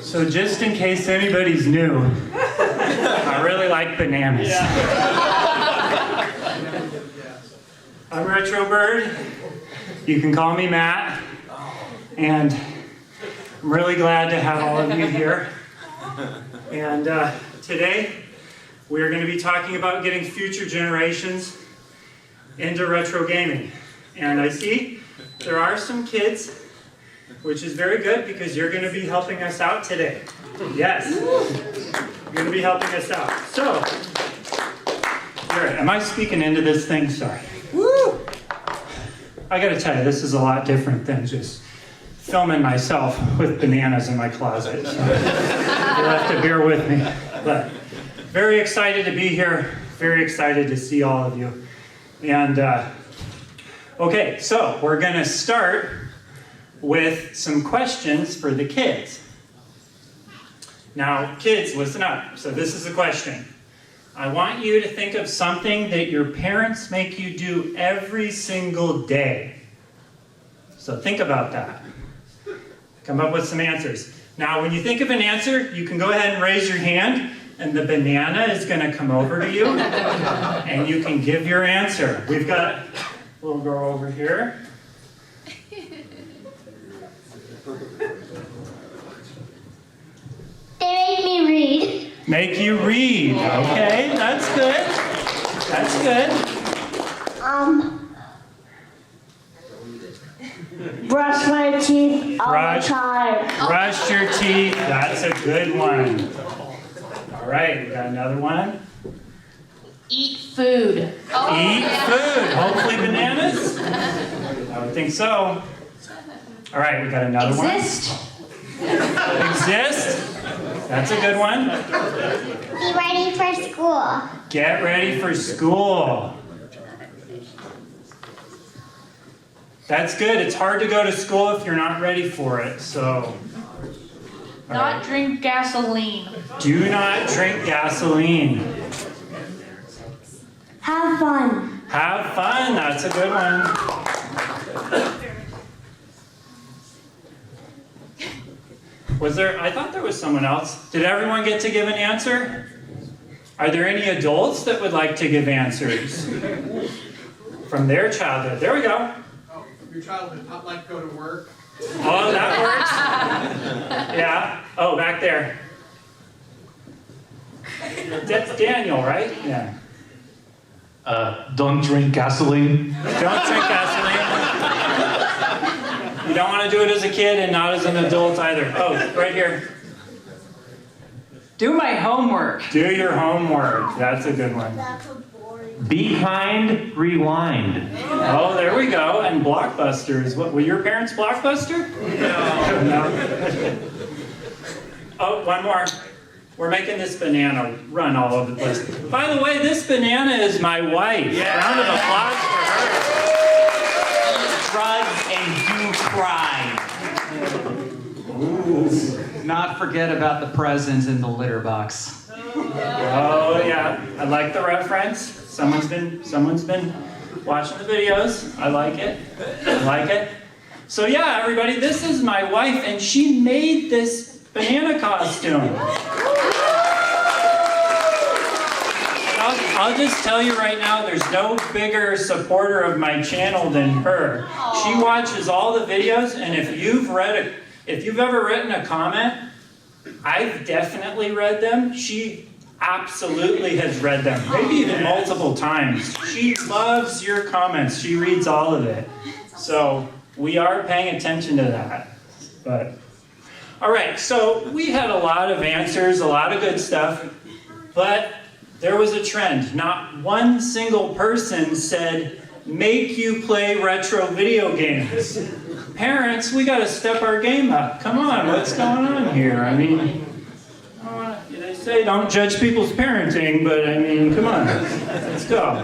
So just in case anybody's new, I really like bananas. I'm Retro Bird. You can call me Matt. And I'm really glad to have all of you here. And today, we're going to be talking about getting future generations into retro gaming. And I see there are some kids, which is very good because you're going to be helping us out today. Yes, you're going to be helping us out. So, here, am I speaking into this thing? Sorry. Woo! I got to tell you, this is a lot different than just filming myself with bananas in my closet. So you'll have to bear with me. But very excited to be here. Very excited to see all of you. And okay, so we're going to start with some questions for the kids. Now, kids, listen up. So this is a question. I want you to think of something that your parents make you do every single day. So think about that. Come up with some answers. Now, when you think of an answer, you can go ahead and raise your hand, and the banana is going to come over to you, and you can give your answer. We've got a little girl over here. They make me read. Make you read. Okay, that's good. That's good. Brush my teeth all the time. Brush your teeth. That's a good one. All right, we got another one. Eat food. Eat food. Hopefully bananas? I would think so. All right, we got another Exist. one. Exist. That's a good one. Be ready for school. Get ready for school. That's good. It's hard to go to school if you're not ready for it, so. Not drink gasoline. Do not drink gasoline. Have fun. Have fun. That's a good one. I thought there was someone else. Did everyone get to give an answer? Are there any adults that would like to give answers from their childhood? There we go. Oh, from your childhood, not like go to work. Oh, that works. Yeah. Oh, back there. That's Daniel, right? Yeah. Don't drink gasoline. Don't drink gasoline. You don't want to do it as a kid and not as an adult either. Oh, right here. Do my homework. Do your homework. That's a good one. Be kind, rewind. Oh, there we go. And Blockbusters. What, were your parents Blockbuster? No. Oh, one more. We're making this banana run all over the place. By the way, this banana is my wife. Yeah. Round of applause for her. Drugs and do cry. Ooh. Not forget about the presents in the litter box. Oh yeah, I like the reference. Someone's been watching the videos. I like it. I like it. So yeah, everybody, this is my wife, and she made this banana costume. I'll just tell you right now, there's no bigger supporter of my channel than her. She watches all the videos, and if you've ever written a comment, I've definitely read them. She absolutely has read them, maybe even multiple times. She loves your comments. She reads all of it. So we are paying attention to that. But all right, so we had a lot of answers, a lot of good stuff, but there was a trend. Not one single person said, make you play retro video games. Parents, we got to step our game up. Come on, what's going on here? I mean, they say don't judge people's parenting, but I mean, come on, let's go.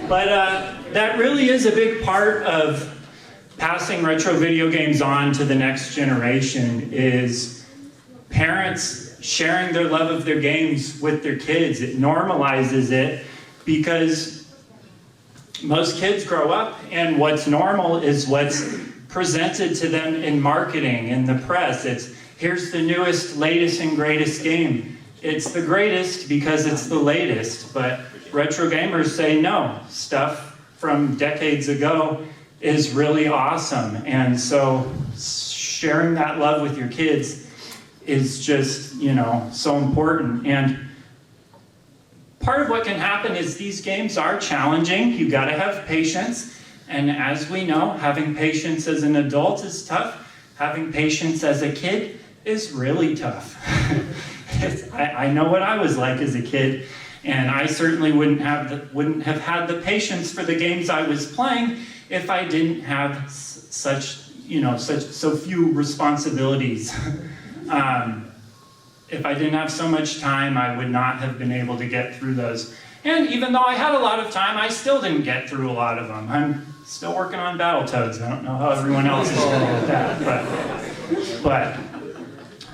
But that really is a big part of passing retro video games on to the next generation, is parents sharing their love of their games with their kids. It normalizes it because most kids grow up and what's normal is what's presented to them in marketing, in the press. here's the newest, latest, and greatest game. It's the greatest because it's the latest, but retro gamers say no. Stuff from decades ago is really awesome. And so sharing that love with your kids is just, so important. And part of what can happen is these games are challenging. You gotta have patience. And as we know, having patience as an adult is tough. Having patience as a kid is really tough. I know what I was like as a kid, and I certainly wouldn't have had the patience for the games I was playing if I didn't have so few responsibilities. If I didn't have so much time, I would not have been able to get through those. And even though I had a lot of time, I still didn't get through a lot of them. I'm still working on Battletoads. I don't know how everyone else is doing with that, but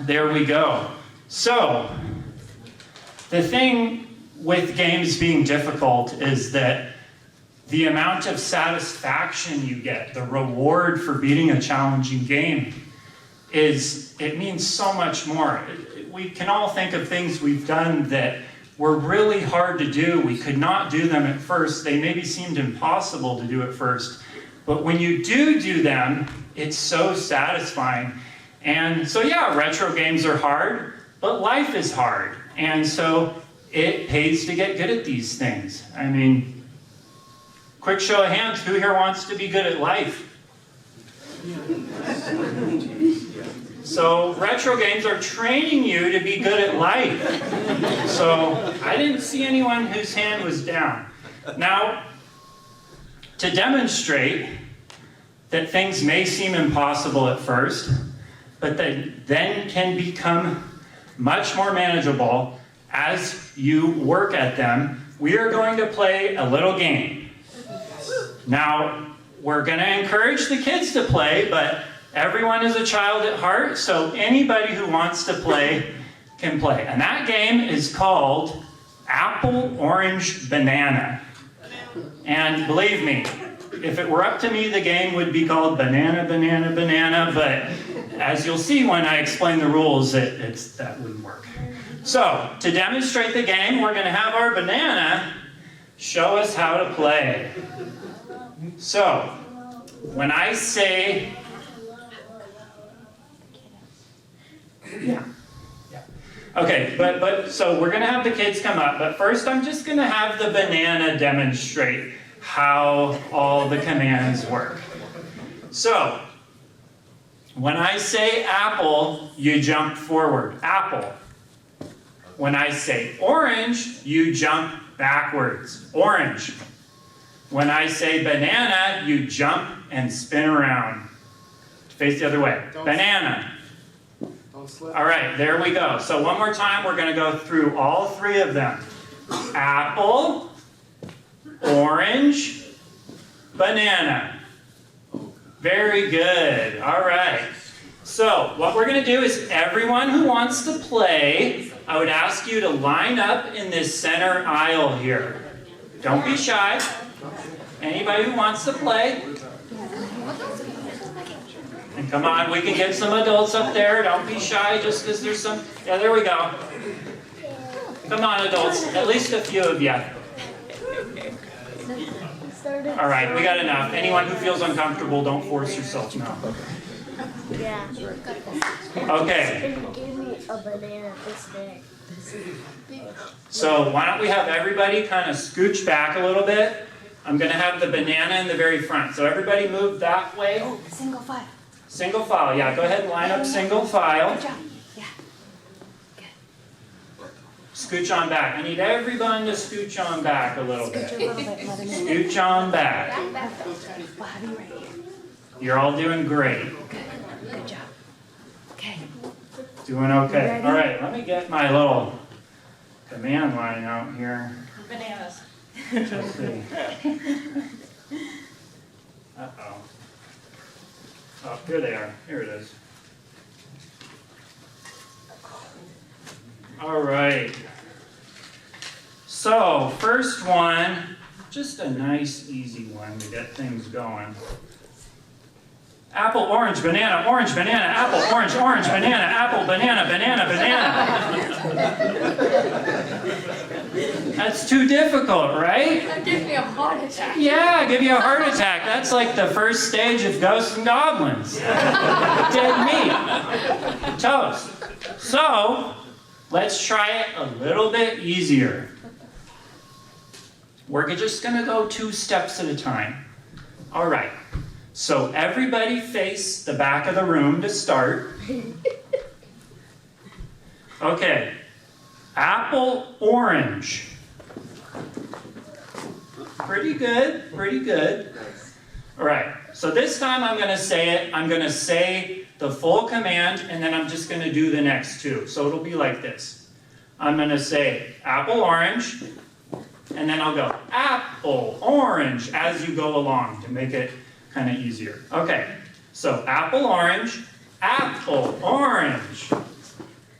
there we go. So, the thing with games being difficult is that the amount of satisfaction you get, the reward for beating a challenging game, it means so much more. We can all think of things we've done that were really hard to do. We could not do them at first. They maybe seemed impossible to do at first. But when you do them, it's so satisfying. And so yeah, retro games are hard, but life is hard. And so it pays to get good at these things. I mean, quick show of hands, who here wants to be good at life? So retro games are training you to be good at life. So I didn't see anyone whose hand was down. Now, to demonstrate that things may seem impossible at first, but that then can become much more manageable as you work at them, we are going to play a little game. Now, we're going to encourage the kids to play, but everyone is a child at heart, so anybody who wants to play can play. And that game is called Apple, Orange, Banana. And believe me, if it were up to me, the game would be called Banana, Banana, Banana, but as you'll see when I explain the rules, that wouldn't work. So, to demonstrate the game, we're going to have our banana show us how to play. So, when I say... Yeah. Okay, but so we're going to have the kids come up, but first I'm just going to have the banana demonstrate how all the commands work. So, when I say apple, you jump forward. Apple. When I say orange, you jump backwards. Orange. When I say banana, you jump and spin around. Face the other way. Banana. All right, there we go. So one more time, we're going to go through all three of them. Apple, orange, banana. Very good. All right. So what we're going to do is everyone who wants to play, I would ask you to line up in this center aisle here. Don't be shy. Anybody who wants to play. And come on, we can get some adults up there. Don't be shy just because there's some... Yeah, there we go. Come on, adults. At least a few of you. All right, we got enough. Anyone who feels uncomfortable, don't force yourself now. Yeah. Okay. Give me a banana this big. So why don't we have everybody kind of scooch back a little bit. I'm going to have the banana in the very front. So everybody move that way. Oh, single file. Single file, yeah. Go ahead and line up single file. Good job. Yeah. Good. Scooch on back. I need everyone to scooch on back a little Scooch a bit. little bit, Mother. Scooch on back. Well, how do you right here? You're all doing great. Good. Good job. Okay. Doing okay. All right, let me get my little command line out here. Bananas. Let's see. Uh-oh. Oh, here they are. Here it is. All right. So, first one, just a nice, easy one to get things going. Apple, orange, banana, apple, orange, banana, apple, banana, banana. That's too difficult, right? That gives me a heart attack. Yeah, give you a heart attack. That's like the first stage of ghosts and goblins. Dead meat. Toast. So, let's try it a little bit easier. We're just going to go 2 steps at a time. All right. So everybody face the back of the room to start. Okay. Apple, orange. Pretty good, pretty good. All right. So this time I'm going to say it. I'm going to say the full command, and then I'm just going to do the next 2. So it'll be like this. I'm going to say apple, orange, and then I'll go apple, orange as you go along to make it kind of easier. Okay, so apple, orange, apple, orange. All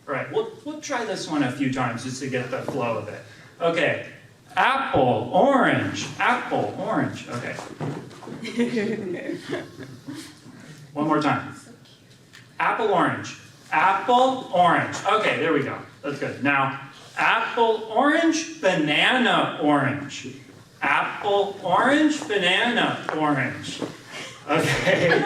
right, we'll try this one a few times just to get the flow of it. Okay, apple, orange, apple, orange. Okay. One more time. Apple, orange, apple, orange. Okay, there we go. That's good. Now, apple, orange, banana, orange. Apple, orange, banana, orange. Okay.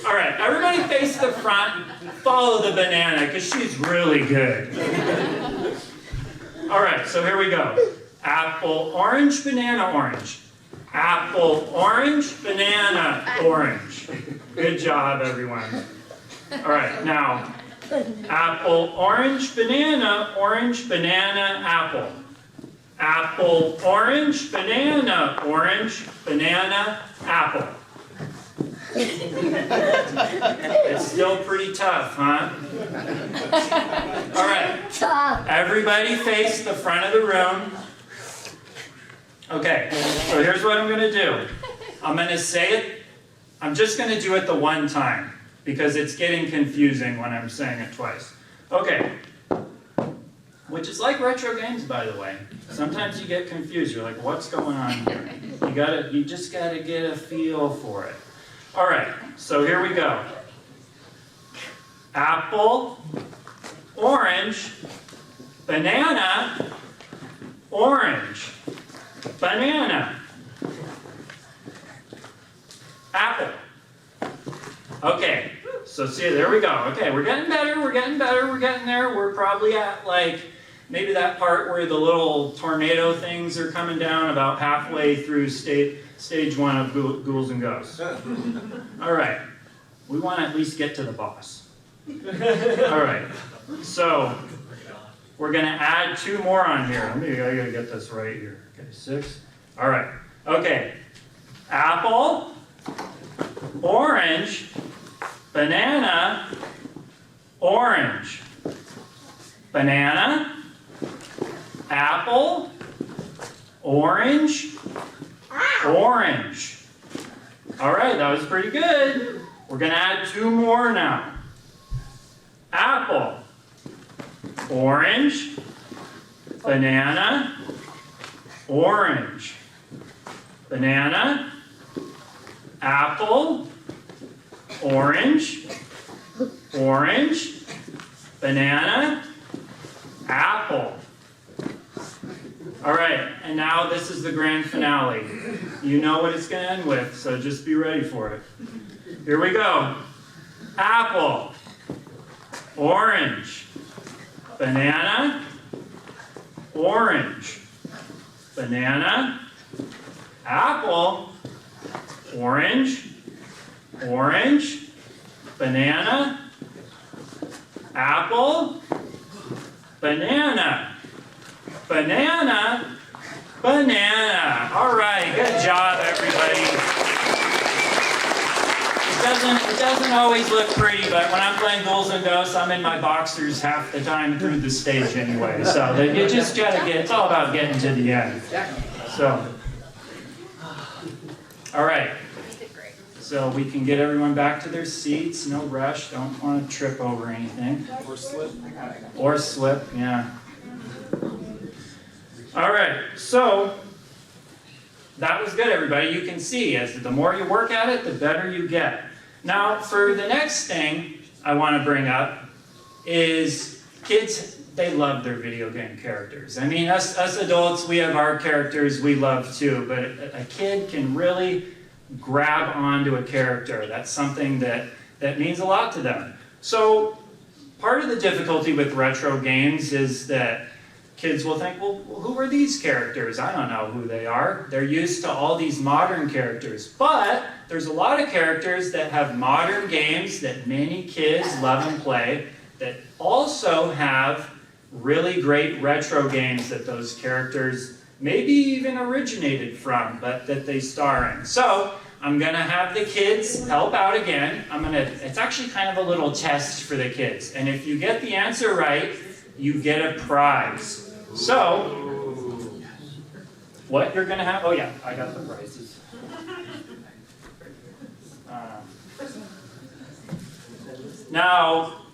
All right, everybody face the front. Follow the banana because she's really good. All right, so here we go. Apple, orange, banana, orange. Apple, orange, banana, orange. Good job, everyone. All right, now, apple, orange, banana, apple. Apple, orange, banana, apple. It's still pretty tough, huh? All right. Everybody face the front of the room. Okay, so here's what I'm going to do. I'm going to say it. I'm just going to do it the one time because it's getting confusing when I'm saying it twice. Okay. Which is like retro games, by the way. Sometimes you get confused. You're like, what's going on here? You just gotta get a feel for it. All right, so here we go. Apple, orange, banana, orange, banana, apple. Okay, so see, there we go. Okay, we're getting better, we're getting better, we're getting there. We're probably at like, maybe that part where the little tornado things are coming down about halfway through stage 1 of Ghouls and Ghosts. All right, we want to at least get to the boss. All right, so we're going to add 2 more on here. I got to get this right here. Okay, 6. All right, okay. Apple, orange, banana, orange, banana, apple, orange, orange. All right, that was pretty good. We're going to add 2 more now. Apple, orange, banana, orange, banana, apple, orange, orange, banana, apple. All right, and now this is the grand finale. You know what it's going to end with, so just be ready for it. Here we go. Apple, orange, banana, orange, banana, apple, orange, orange, banana, apple, banana, banana, banana. All right, good job, everybody. It doesn't always look pretty, but when I'm playing Ghouls and Ghosts, I'm in my boxers half the time through the stage anyway. So you just gotta it's all about getting to the end. So, all right. So we can get everyone back to their seats. No rush. Don't want to trip over anything. Or slip. Or slip, yeah. All right. So that was good, everybody. You can see, as the more you work at it, the better you get. Now, for the next thing I want to bring up is kids, they love their video game characters. I mean, us adults, we have our characters we love too, but a kid can really grab onto a character. That's something that means a lot to them. So, part of the difficulty with retro games is that kids will think, well, who are these characters? I don't know who they are. They're used to all these modern characters. But there's a lot of characters that have modern games that many kids love and play that also have really great retro games that those characters maybe even originated from, but that they star in. So I'm gonna have the kids help out again. It's actually kind of a little test for the kids. And if you get the answer right, you get a prize. So, what you're going to have, oh yeah, I got the prizes. Now,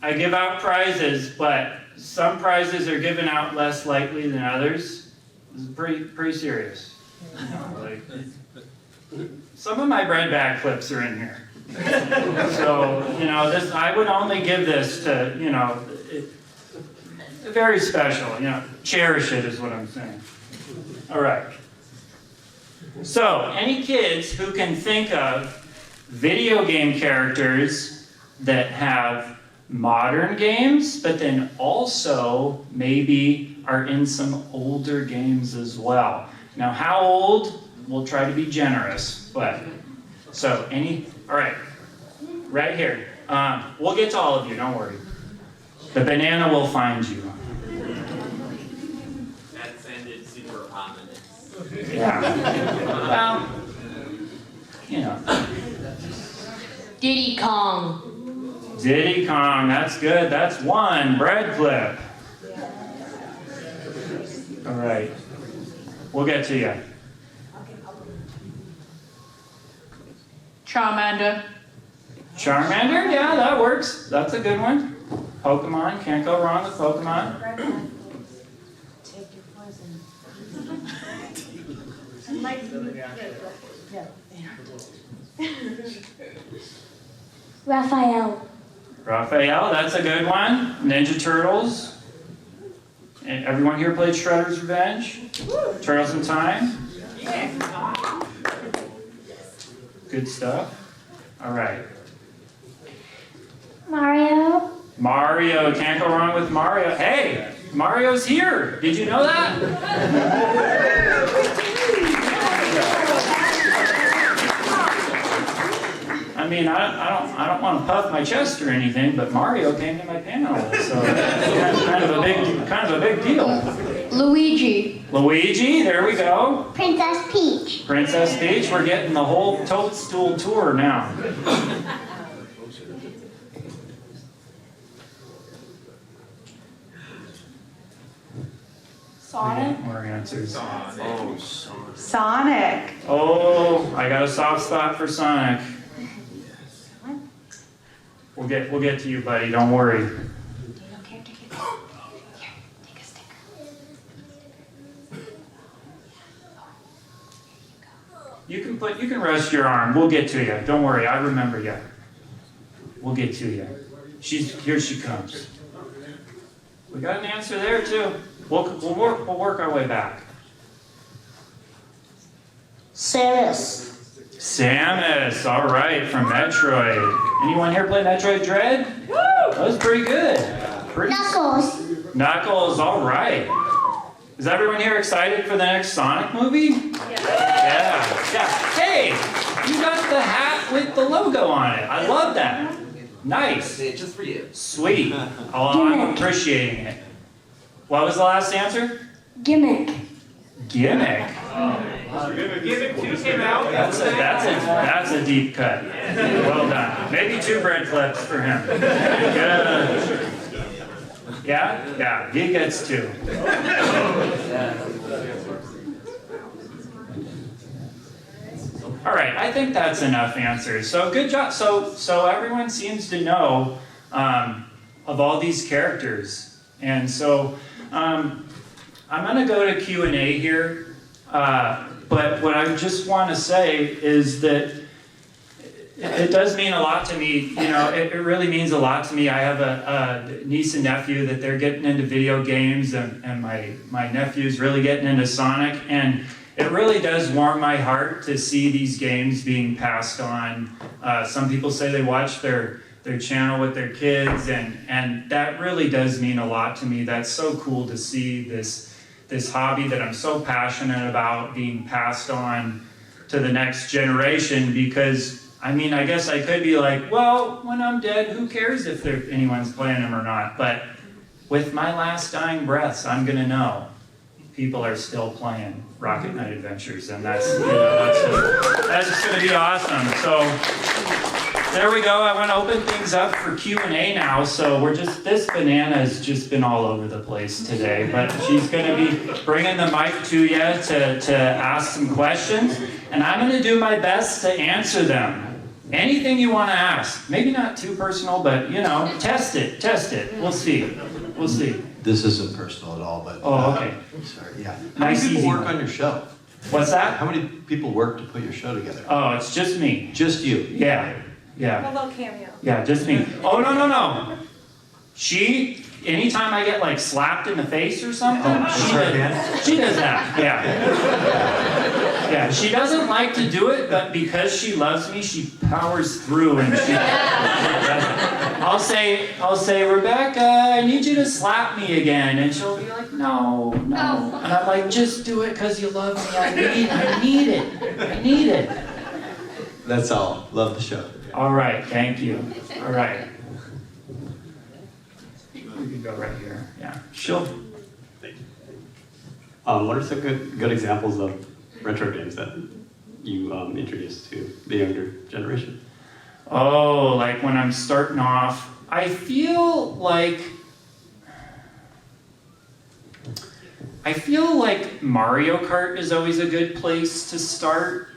I give out prizes, but some prizes are given out less likely than others. This is pretty serious. You know, like, some of my bread bag clips are in here. So, you know, I would only give this to, you know, very special, you know, cherish it is what I'm saying. All right. So, any kids who can think of video game characters that have modern games, but then also maybe are in some older games as well. Now, how old? We'll try to be generous, but, so, all right, right here. We'll get to all of you, don't worry. The banana will find you. That sounded super ominous. Yeah. Well, you know. Diddy Kong. Diddy Kong, that's good. That's one. Bread clip. All right. We'll get to you. Charmander. Charmander? Yeah, that works. That's a good one. Pokemon. Can't go wrong with Pokemon. Take your poison. Raphael. Raphael, that's a good one. Ninja Turtles. And everyone here played Shredder's Revenge? Turtles in Time? Good stuff. All right. Mario. Mario, can't go wrong with Mario. Hey, Mario's here. Did you know that? I mean, I don't want to puff my chest or anything, but Mario came to my panel, so that's kind of a big deal. Luigi. Luigi, there we go. Princess Peach. Princess Peach, we're getting the whole Toadstool tour now. Sonic. More answers. Sonic. Oh, I got a soft spot for Sonic. We'll get to you, buddy. Don't worry. You can rest your arm. We'll get to you. Don't worry. I remember you. We'll get to you. Here she comes. We got an answer there too. We'll work our way back. Samus. Samus, all right, from Metroid. Anyone here play Metroid Dread? Woo! That was pretty good. Knuckles. Knuckles, all right. Is everyone here excited for the next Sonic movie? Yeah. Hey, you got the hat with the logo on it. I love that. Nice. Just for you. Sweet. Oh, I'm appreciating it. What was the last answer? Gimmick. Gimmick. Gimmick 2 came out. That's a deep cut. Well done. Maybe 2 bread clips for him. Good. Yeah, he gets 2. All right, I think that's enough answers. So good job. So everyone seems to know of all these characters, and so I'm going to go to Q&A here. But what I just want to say is that it does mean a lot to me. You know, it really means a lot to me. I have a niece and nephew that they're getting into video games, and my nephew's really getting into Sonic, and it really does warm my heart to see these games being passed on. Some people say they watch their channel with their kids, and that really does mean a lot to me. That's so cool to see this hobby that I'm so passionate about being passed on to the next generation, because I mean, I guess I could be like, well, when I'm dead, who cares if anyone's playing them or not? But with my last dying breaths, I'm gonna know people are still playing Rocket Knight Adventures, and that's just gonna be awesome. So there we go. I want to open things up for Q&A now. So this banana has just been all over the place today, but she's going to be bringing the mic to you to ask some questions, and I'm going to do my best to answer them. Anything you want to ask, maybe not too personal, but you know, test it. We'll see. This isn't personal at all, but. Oh, okay. Sorry, yeah. Nice, How many people easy work one. on your show? What's that? How many people work to put your show together? Oh, it's just me. Just you? Yeah. A little cameo. Yeah, just me. Oh, no. Anytime I get like slapped in the face or something, she does that. Yeah, she doesn't like to do it, but because she loves me, she powers through and she does it. I'll say, Rebecca, I need you to slap me again, and she'll be like, no. And I'm like, just do it because you love me. I need it. That's all. Love the show. All right, thank you. All right. We can go right here. Yeah. Sure. What are some good examples of retro games that you introduced to the younger generation? Oh, like when I'm starting off, I feel like Mario Kart is always a good place to start.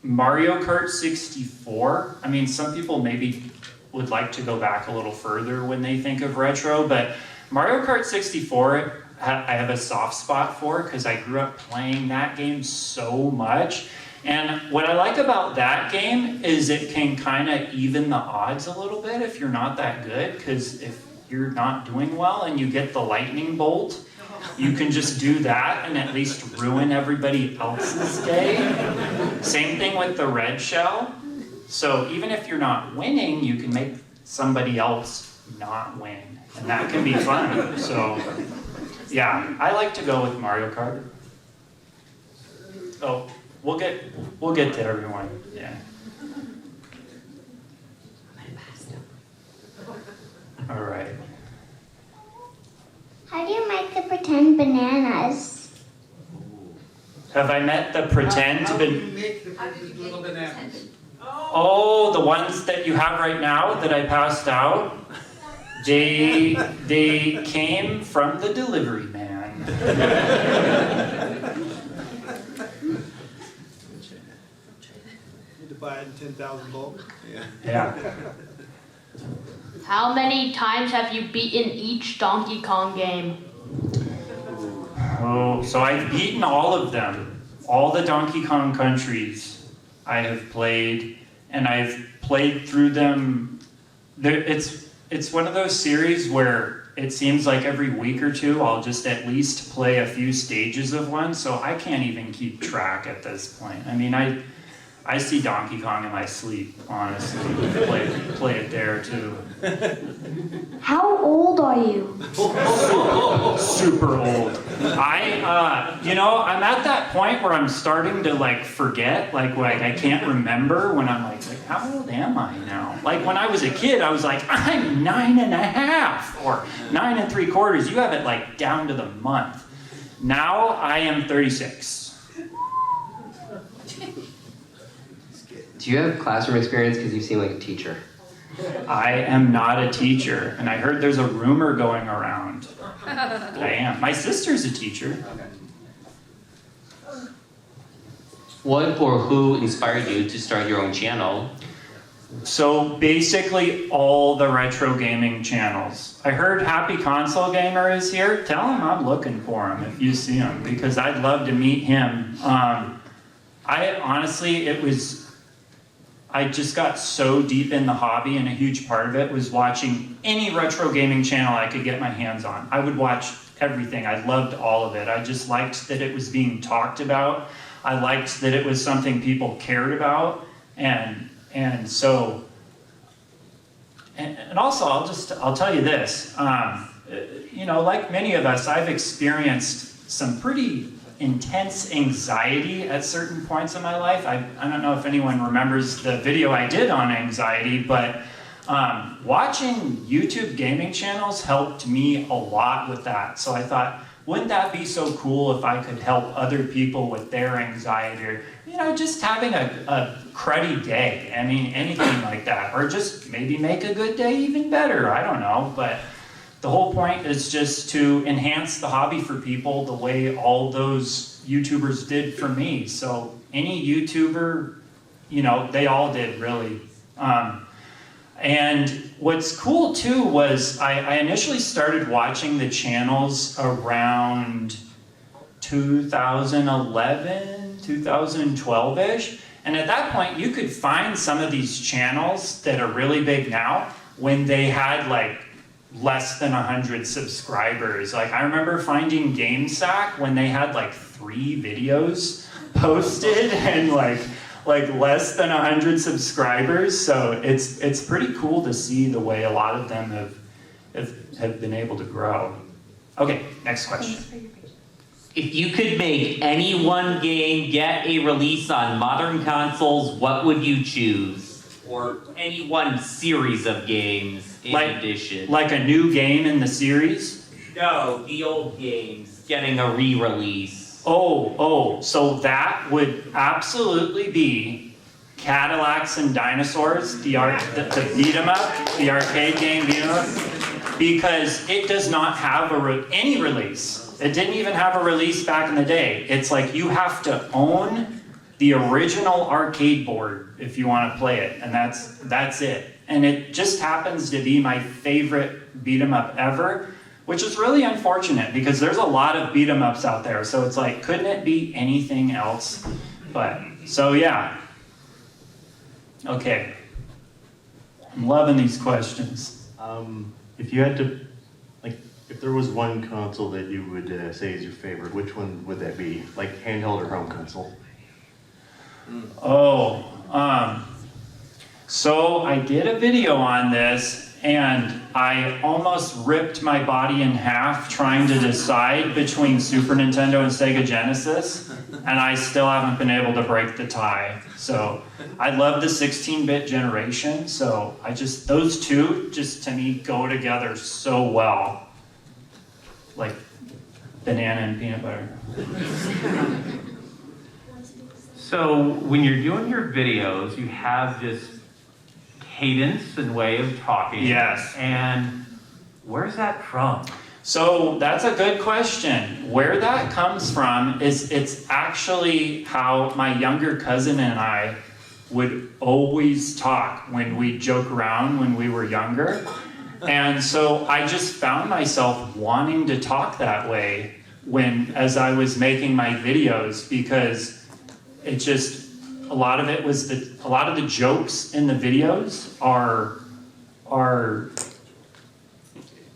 Mario Kart 64. I mean, some people maybe would like to go back a little further when they think of retro, but Mario Kart 64, I have a soft spot for because I grew up playing that game so much. And what I like about that game is it can kind of even the odds a little bit if you're not that good, because if you're not doing well and you get the lightning bolt, you can just do that and at least ruin everybody else's day. Same thing with the red shell. So even if you're not winning, you can make somebody else not win. And that can be fun. So yeah, I like to go with Mario Kart. Oh, we'll get to everyone. Yeah. All right. How do you make the pretend bananas? Have I met the pretend? How do you make the little bananas? Oh, the ones that you have right now that I passed out? They came from the delivery man. Need to buy it in 10,000 bulk. Yeah. How many times have you beaten each Donkey Kong game? Oh, so I've beaten all of them. All the Donkey Kong countries I have played, and I've played through them. It's one of those series where it seems like every week or two I'll just at least play a few stages of one, so I can't even keep track at this point. I mean, I see Donkey Kong in my sleep, honestly. Play it there too. How old are you? Super old. I'm at that point where I'm starting to like forget, like I can't remember when I'm like, how old am I now? Like when I was a kid, I was like, I'm 9.5 or 9 3/4. You have it like down to the month. Now I am 36. Do you have classroom experience because you seem like a teacher? I am not a teacher, and I heard there's a rumor going around that I am. My sister's a teacher. What or who inspired you to start your own channel? So basically all the retro gaming channels. I heard Happy Console Gamer is here. Tell him I'm looking for him if you see him, because I'd love to meet him. I honestly, I just got so deep in the hobby, and a huge part of it was watching any retro gaming channel I could get my hands on. I would watch everything. I loved all of it. I just liked that it was being talked about. I liked that it was something people cared about, and so, and also I'll tell you this, you know, like many of us, I've experienced some pretty intense anxiety at certain points in my life. I don't know if anyone remembers the video I did on anxiety, but watching YouTube gaming channels helped me a lot with that. So I thought, wouldn't that be so cool if I could help other people with their anxiety, or, you know, just having a cruddy day. I mean, anything like that. Or just maybe make a good day even better. I don't know. But the whole point is just to enhance the hobby for people the way all those YouTubers did for me. So any YouTuber, you know, they all did really. And what's cool too was I initially started watching the channels around 2011, 2012-ish. And at that point, you could find some of these channels that are really big now when they had like less than 100 subscribers. Like I remember finding GameSack when they had like 3 videos posted and like less than 100 subscribers. So it's pretty cool to see the way a lot of them have been able to grow. Okay, next question. If you could make any one game get a release on modern consoles, what would you choose? Or any one series of games in addition? Like a new game in the series? No, the old games getting a re-release. So that would absolutely be Cadillacs and Dinosaurs, the beat 'em up, the arcade game beat 'em up, because it does not have any release. It didn't even have a release back in the day. It's like you have to own the original arcade board if you want to play it, and that's it. And it just happens to be my favorite beat 'em up ever, which is really unfortunate because there's a lot of beat 'em ups out there. So it's like, couldn't it be anything else? But, so yeah. Okay. I'm loving these questions. If you had to, like, if there was one console that you would say is your favorite, which one would that be? Like handheld or home console? So I did a video on this, and I almost ripped my body in half trying to decide between Super Nintendo and Sega Genesis, and I still haven't been able to break the tie. So I love the 16-bit generation, so those two just to me go together so well. Like banana and peanut butter. So when you're doing your videos, you have this cadence and way of talking. Yes. And where's that from? So that's a good question. Where that comes from is it's actually how my younger cousin and I would always talk when we joke around when we were younger. And so I just found myself wanting to talk that way as I was making my videos, because it just, a lot of the jokes in the videos are,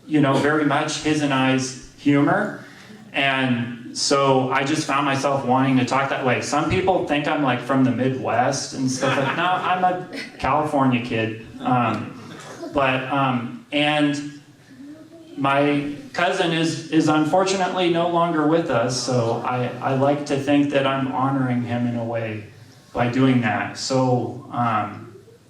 you know, very much his and I's humor. And so I just found myself wanting to talk that way. Some people think I'm like from the Midwest and stuff like, no, I'm a California kid. And my cousin is unfortunately no longer with us, so I like to think that I'm honoring him in a way by doing that. So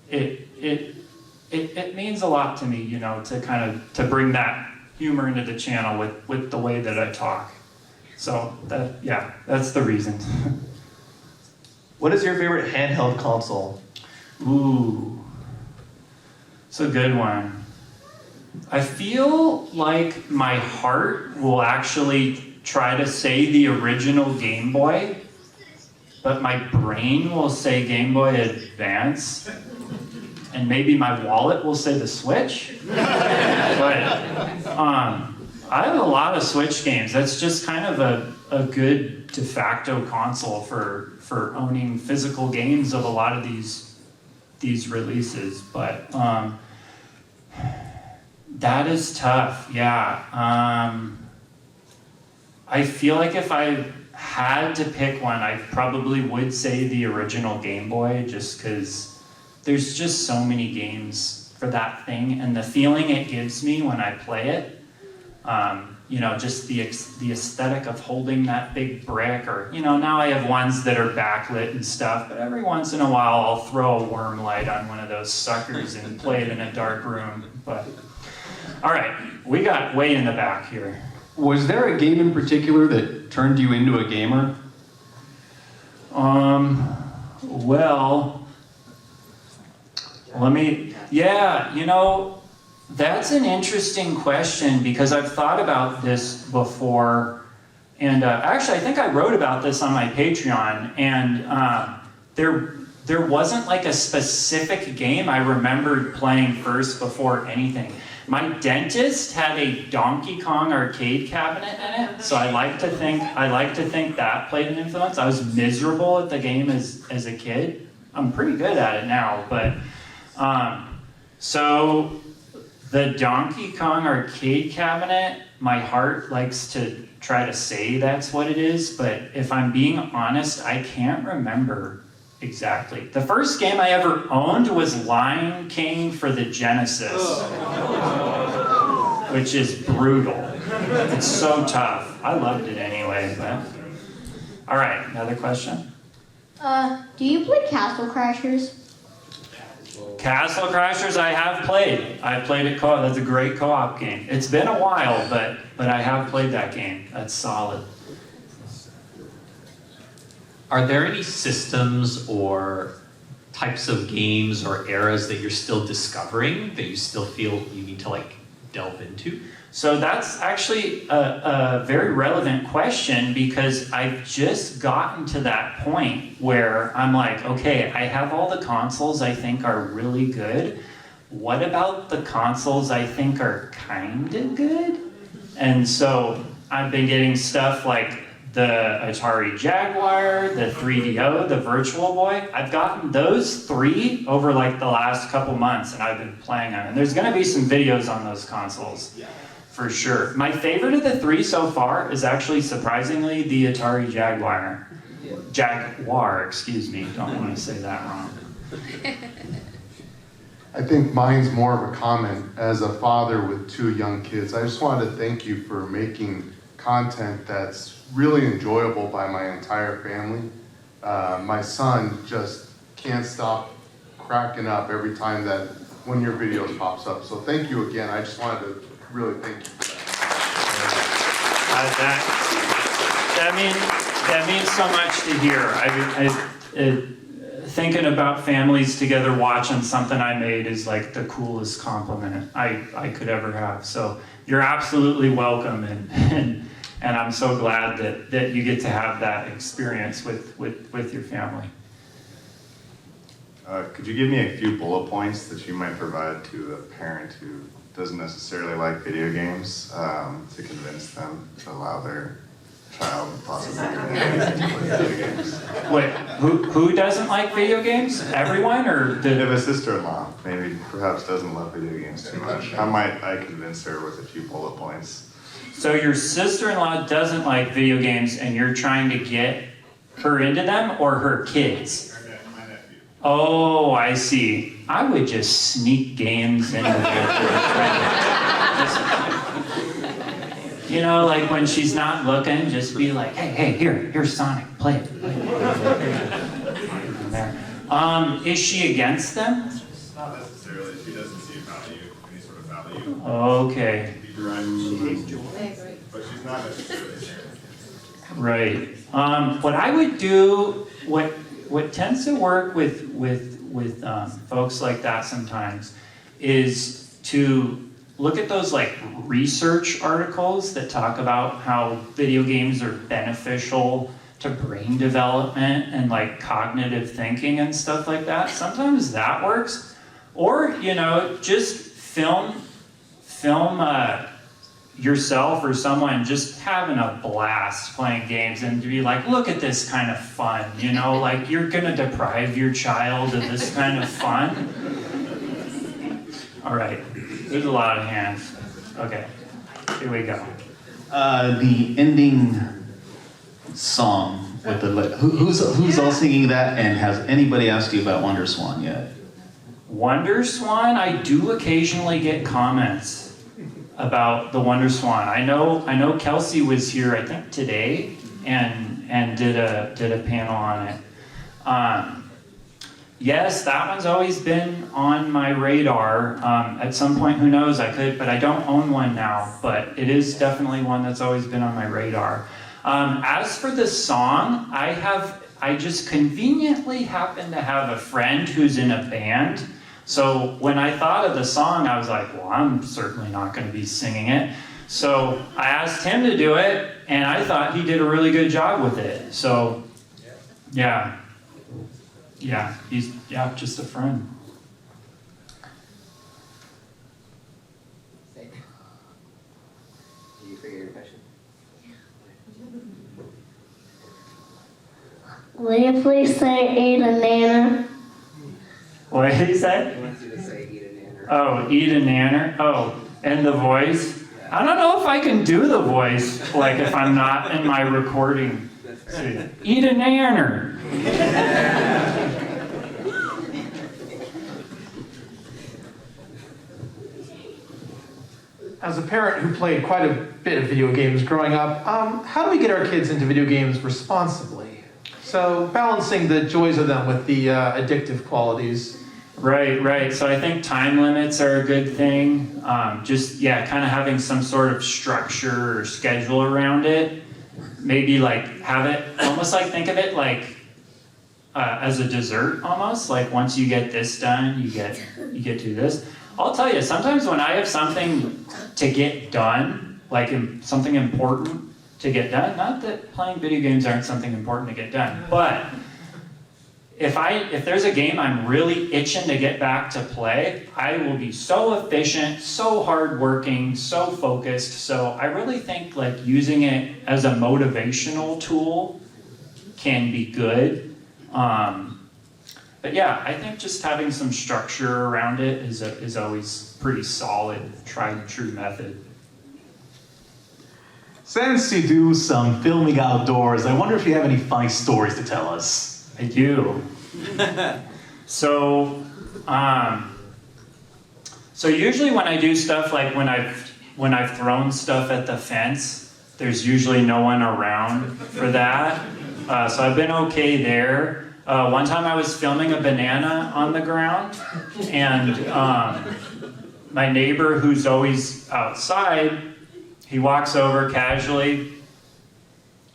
it means a lot to me, you know, to bring that humor into the channel with the way that I talk. So that's the reason. What is your favorite handheld console? Ooh, it's a good one. I feel like my heart will actually try to say the original Game Boy, but my brain will say Game Boy Advance. and maybe my wallet will say the Switch. But I have a lot of Switch games. That's just kind of a good de facto console for owning physical games of a lot of these releases. But that is tough, yeah. I feel like if I had to pick one, I probably would say the original Game Boy, just because there's just so many games for that thing, and the feeling it gives me when I play it, you know, just the aesthetic of holding that big brick, or, you know, now I have ones that are backlit and stuff, but every once in a while I'll throw a worm light on one of those suckers and play it in a dark room. But all right, we got way in the back here. Was there a game in particular that turned you into a gamer? Well, yeah, you know, that's an interesting question, because I've thought about this before, and actually I think I wrote about this on my Patreon, and there wasn't like a specific game I remembered playing first before anything. My dentist had a Donkey Kong arcade cabinet in it, so I like to think that played an influence. I was miserable at the game as a kid. I'm pretty good at it now, but so the Donkey Kong arcade cabinet, my heart likes to try to say that's what it is, but if I'm being honest, I can't remember exactly. The first game I ever owned was Lion King for the Genesis, which is brutal. It's so tough. I loved it anyway, but... All right, another question? Do you play Castle Crashers? Castle Crashers I have played. I played it co-op. That's a great co-op game. It's been a while, but I have played that game. That's solid. Are there any systems or types of games or eras that you're still discovering that you still feel you need to like delve into? So that's actually a very relevant question, because I've just gotten to that point where I'm like, okay, I have all the consoles I think are really good. What about the consoles I think are kind of good? And so I've been getting stuff like the Atari Jaguar, the 3DO, the Virtual Boy. I've gotten those three over like the last couple months, and I've been playing them. And there's gonna be some videos on those consoles, for sure. My favorite of the three so far is actually, surprisingly, the Atari Jaguar. Jaguar, excuse me, don't want to say that wrong. I think mine's more of a comment. As a father with 2 young kids, I just wanted to thank you for making content that's really enjoyable by my entire family. My son just can't stop cracking up every time that one of your videos pops up. So thank you again. I just wanted to really thank you for that. That means so much to hear. Thinking about families together watching something I made is like the coolest compliment I could ever have. So you're absolutely welcome, and I'm so glad that you get to have that experience with your family. Could you give me a few bullet points that you might provide to a parent who doesn't necessarily like video games, to convince them to allow their child possibly to play video games? Wait, who doesn't like video games? Everyone, or If a sister-in-law maybe perhaps doesn't love video games too much, how might I convince her with a few bullet points? So your sister-in-law doesn't like video games, and you're trying to get her into them, or her kids? My nephew. Oh, I see. I would just sneak games into you know, like when she's not looking, just be like, hey, here's Sonic, play it. Is she against them? Not necessarily. She doesn't see any sort of value. Okay. But she's not necessarily. Right. What I would do, what tends to work with folks like that sometimes, is to look at those like research articles that talk about how video games are beneficial to brain development and like cognitive thinking and stuff like that. Sometimes that works. Or, you know, just film yourself or someone just having a blast playing games and to be like, look at this kind of fun, you know, like you're gonna deprive your child of this kind of fun. All right, there's a lot of hands. Okay, here we go. The ending song with the who's all singing that, and has anybody asked you about Wonder Swan yet? Wonder Swan, I do occasionally get comments about the Wonder Swan. I know Kelsey was here, I think today, and did a panel on it. Yes, that one's always been on my radar. At some point, who knows, I could, but I don't own one now, but it is definitely one that's always been on my radar. As for the song, I just conveniently happen to have a friend who's in a band. So when I thought of the song, I was like, well, I'm certainly not going to be singing it. So I asked him to do it, and I thought he did a really good job with it. So, yeah. Yeah, he's just a friend. Did you figure your question? Will you please say eat a nanner? What did he say? He wants you to say eat a nanner. Oh, eat a nanner? Oh, and the voice? I don't know if I can do the voice, like if I'm not in my recording. Eat a nanner. As a parent who played quite a bit of video games growing up, how do we get our kids into video games responsibly? So balancing the joys of them with the addictive qualities. Right. So I think time limits are a good thing. Kind of having some sort of structure or schedule around it. Maybe like have it, almost like think of it like as a dessert almost. Like once you get this done, you get to this. I'll tell you, sometimes when I have something to get done, like something important to get done, not that playing video games aren't something important to get done, but if there's a game I'm really itching to get back to play, I will be so efficient, so hardworking, so focused. So I really think like using it as a motivational tool can be good. But yeah, I think just having some structure around it is always pretty solid, tried and true method. Since you do some filming outdoors, I wonder if you have any funny stories to tell us. I do. So usually when I do stuff like when I've thrown stuff at the fence, there's usually no one around for that. So I've been okay there. One time I was filming a banana on the ground, and my neighbor, who's always outside, he walks over casually,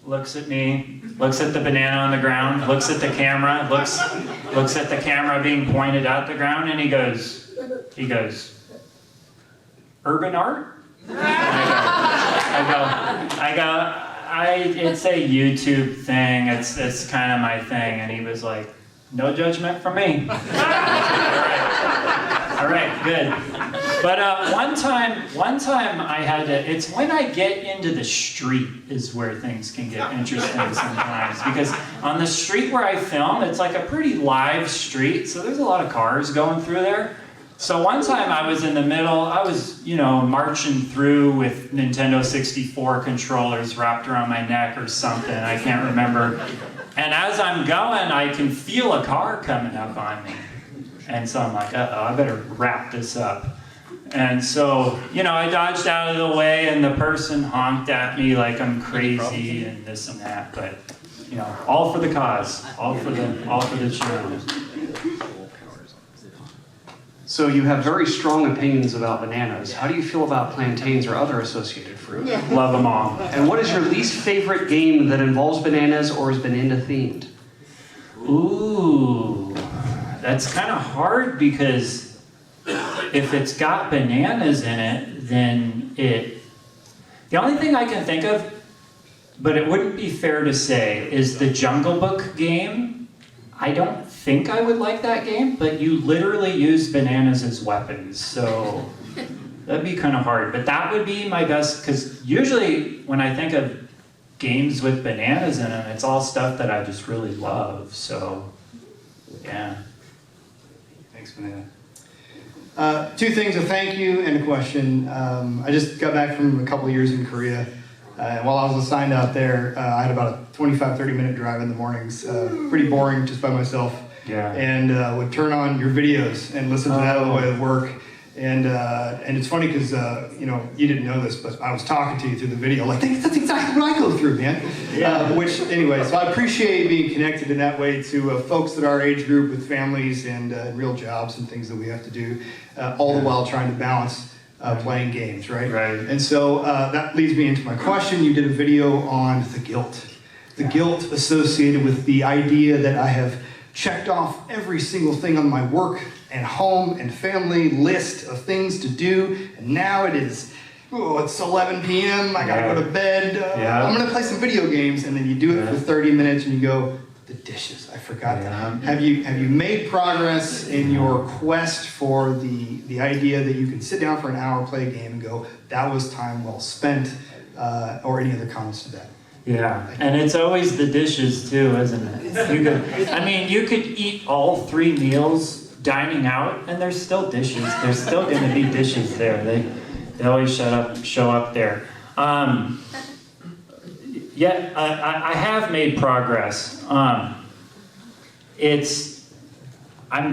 looks at me, looks at the banana on the ground, looks at the camera, looks at the camera being pointed at the ground, and he goes, urban art? It's a YouTube thing. It's kind of my thing. And he was like, no judgment from me. All right, good. But one time I had to. It's when I get into the street is where things can get interesting sometimes, because on the street where I film, it's like a pretty live street, so there's a lot of cars going through there. So one time I was in the middle, I was, marching through with Nintendo 64 controllers wrapped around my neck or something, I can't remember. And as I'm going, I can feel a car coming up on me. And so I'm like, uh-oh, I better wrap this up. And so, I dodged out of the way and the person honked at me like I'm crazy and this and that. But, all for the cause, all for the channel. So you have very strong opinions about bananas. How do you feel about plantains or other associated fruit? Yeah. Love them all. And what is your least favorite game that involves bananas or has been themed? Ooh, that's kind of hard because if it's got bananas in it, then the only thing I can think of, but it wouldn't be fair to say, is the Jungle Book game. I don't think I would like that game, but you literally use bananas as weapons, so that'd be kind of hard. But that would be my best, because usually when I think of games with bananas in them, it's all stuff that I just really love, so yeah. Thanks, Banana. Two things, a thank you and a question. I just got back from a couple of years in Korea. While I was assigned out there, I had about a 25, 30-minute drive in the mornings. Pretty boring, just by myself. Yeah. And would turn on your videos and listen to that on the way to work. And it's funny because, you didn't know this, but I was talking to you through the video. Like, that's exactly what I go through, man. Yeah. Which, anyway, so I appreciate being connected in that way to folks at our age group with families and real jobs and things that we have to do, all the while trying to balance playing games, right? Right. And so that leads me into my question. You did a video on the guilt. The guilt associated with the idea that I have checked off every single thing on my work and home and family list of things to do, and now it's 11 p.m. I gotta go to bed. I'm gonna play some video games, and then you do it for 30 minutes, and you go, the dishes, I forgot that. Have you made progress in your quest for the idea that you can sit down for an hour, play a game, and go, that was time well spent, or any other comments to that? Yeah, and it's always the dishes too, isn't it? You could eat all 3 meals dining out, and there's still dishes. There's still going to be dishes there. They always show up there. I have made progress. I'm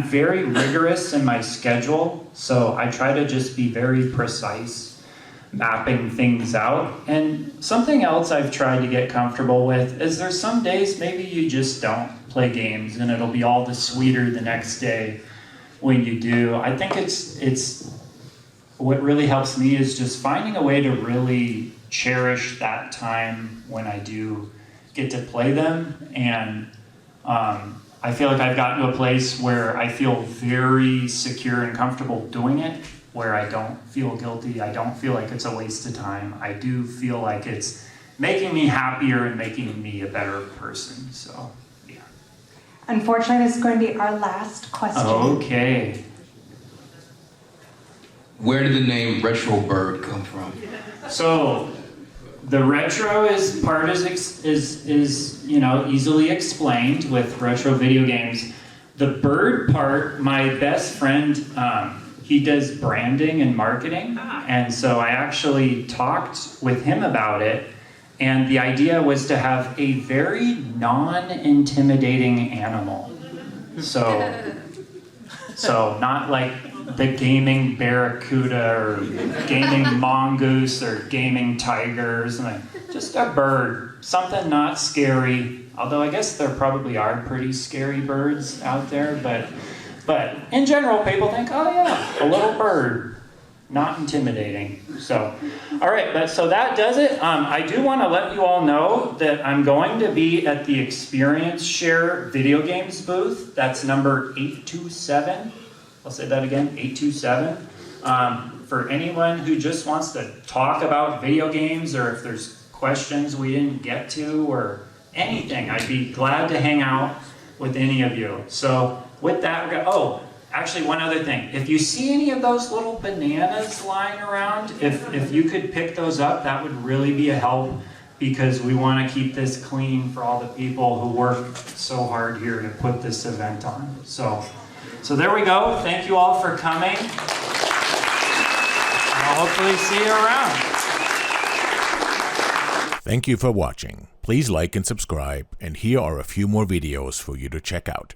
very rigorous in my schedule, so I try to just be very precise, mapping things out. And something else I've tried to get comfortable with is there's some days maybe you just don't play games, and it'll be all the sweeter the next day when you do. I think it's what really helps me is just finding a way to really cherish that time when I do get to play them. And I feel like I've gotten to a place where I feel very secure and comfortable doing it, where I don't feel guilty. I don't feel like it's a waste of time. I do feel like it's making me happier and making me a better person. So, yeah. Unfortunately, this is going to be our last question. Okay. Where did the name Retro Bird come from? So, the retro is easily explained with retro video games. The bird part, my best friend, he does branding and marketing, and so I actually talked with him about it, and the idea was to have a very non-intimidating animal. So not like the gaming barracuda or gaming mongoose or gaming tigers, just a bird, something not scary, although I guess there probably are pretty scary birds out there, but in general, people think, oh yeah, a little bird, not intimidating. So, all right, so that does it. I do want to let you all know that I'm going to be at the Experience Share video games booth. That's number 827. I'll say that again, 827. For anyone who just wants to talk about video games, or if there's questions we didn't get to, or anything, I'd be glad to hang out with any of you. So with that, actually one other thing. If you see any of those little bananas lying around, if you could pick those up, that would really be a help, because we want to keep this clean for all the people who work so hard here to put this event on. So there we go. Thank you all for coming. I'll hopefully see you around. Thank you for watching. Please like and subscribe, and here are a few more videos for you to check out.